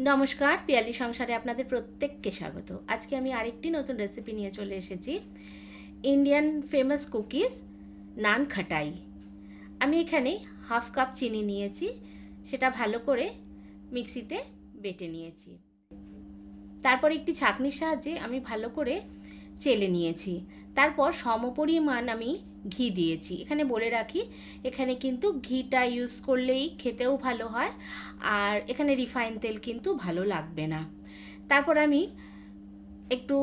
নমস্কার, পিয়ালি সংসারে আপনাদের প্রত্যেককে স্বাগত। আজকে আমি আরেকটি নতুন রেসিপি নিয়ে চলে এসেছি। ইন্ডিয়ান ফেমাস কুকিজ নান খাটাই। আমি এখানে হাফ কাপ চিনি নিয়েছি, সেটা ভালো করে মিক্সিতে বেটে নিয়েছি। তারপর একটি ছাঁকনির সাহায্যে আমি ভালো করে চেলে নিয়েছি। তারপর সমপরিমাণ আমি ঘি দিয়েছি। এখানে বলে রাখি, এখানে কিন্তু ঘিটা ইউজ করলেই খেতেও ভালো হয়, আর এখানে রিফাইন তেল কিন্তু ভালো লাগবে না। তারপর আমি একটু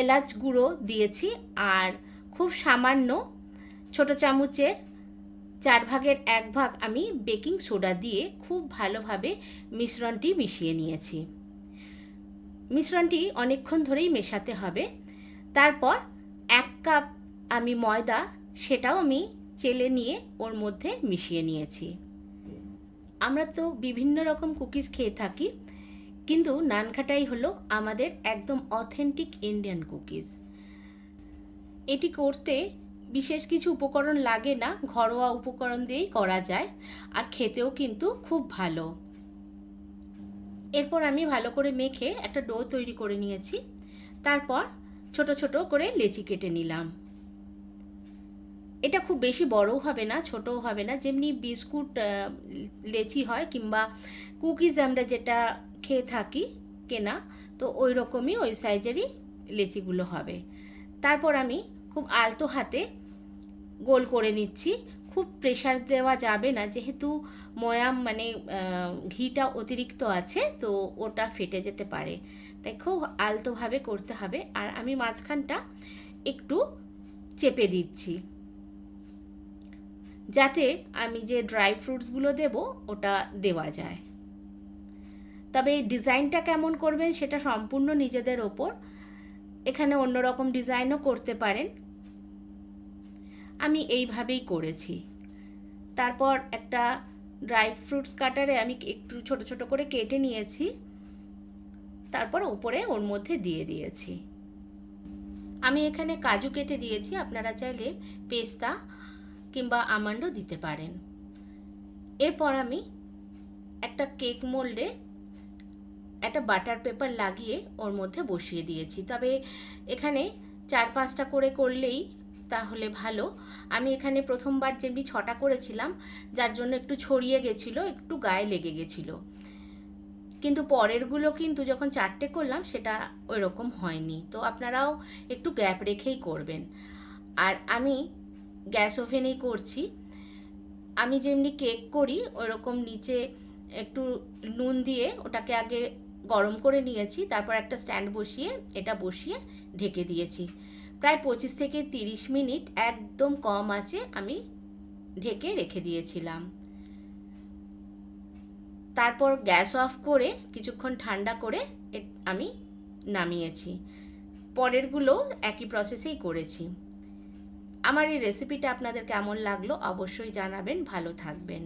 এলাচ গুঁড়ো দিয়েছি, আর খুব সামান্য ছোট চামচের 1/4 আমি বেকিং সোডা দিয়ে খুব ভালোভাবে মিশ্রণটি মিশিয়ে নিয়েছি। মিশ্রণটি অনেকক্ষণ ধরেই মেশাতে হবে। তারপর 1 কাপ আমি ময়দা, সেটাও আমি চেলে নিয়ে ওর মধ্যে মিশিয়ে নিয়েছি। আমরা তো বিভিন্ন রকম কুকিজ খেয়ে থাকি, কিন্তু নানখাটাই হলো আমাদের একদম অথেন্টিক ইন্ডিয়ান কুকিজ। এটি করতে বিশেষ কিছু উপকরণ লাগে না, ঘরোয়া উপকরণ দিয়েই করা যায়, আর খেতেও কিন্তু খুব ভালো। এরপর আমি ভালো করে মেখে একটা ডো তৈরি করে নিয়েছি। তারপর ছোট ছোট করে লেচি কেটে নিলাম। এটা খুব বেশি বড়ও হবে না, ছোটও হবে না, যেমনি বিস্কুট লেচি হয় কিংবা কুকিজ আমরা যেটা খেয়ে থাকি কেনা, তো ওই রকমই ওই সাইজেরই লেচিগুলো হবে। তারপর আমি খুব আলতো হাতে গোল করে নিচ্ছি। খুব প্রেশার দেওয়া যাবে না, যেহেতু ময়াম মানে ঘিটা অতিরিক্ত আছে, তো ওটা ফেটে যেতে পারে, তাই খুব আলতোভাবে করতে হবে। আর আমি মাঝখানটা একটু চেপে দিচ্ছি, যাতে আমি যে ড্রাই ফ্রুটসগুলো দেব ওটা দেওয়া যায়। তবে ডিজাইনটা কেমন করবেন সেটা সম্পূর্ণ নিজেদের ওপর। এখানে অন্যরকম ডিজাইনও করতে পারেন, আমি এইভাবেই করেছি। তারপর একটা ড্রাই ফ্রুটস কাটারে আমি একটু ছোট ছোট করে কেটে নিয়েছি, তারপর উপরে ওর মধ্যে দিয়ে দিয়েছি। আমি এখানে কাজু কেটে দিয়েছি, আপনারা চাইলে পেস্তা কিংবা আমন্ডও দিতে পারেন। এরপর আমি একটা কেক মোল্ডে একটা বাটার পেপার লাগিয়ে ওর মধ্যে বসিয়ে দিয়েছি। তবে এখানে 4-5টা করে করলেই তাহলে ভালো। আমি এখানে প্রথমবার যেমনি 6টা করেছিলাম, যার জন্য একটু ছড়িয়ে গেছিলো, একটু গায়ে লেগে গেছিলো, কিন্তু পরেরগুলো কিন্তু যখন 4টে করলাম সেটা ওই রকম হয়নি। তো আপনারাও একটু গ্যাপ রেখেই করবেন। আর আমি গ্যাস ওভেনেই করছি। আমি যেমনি কেক করি ওই রকম নিচে একটু নুন দিয়ে ওটাকে আগে গরম করে নিয়েছি, তারপর একটা স্ট্যান্ড বসিয়ে এটা বসিয়ে ঢেকে দিয়েছি। প্রায় 25 থেকে 30 মিনিট একদম কম আঁচে আমি ঢেকে রেখে দিয়েছিলাম। তারপর গ্যাস অফ করে কিছুক্ষণ ঠান্ডা করে আমি নামিয়েছি। পরেরগুলো একই প্রসেসেই করেছি। আমার এই রেসিপিটা আপনাদের কেমন লাগলো অবশ্যই জানাবেন। ভালো থাকবেন।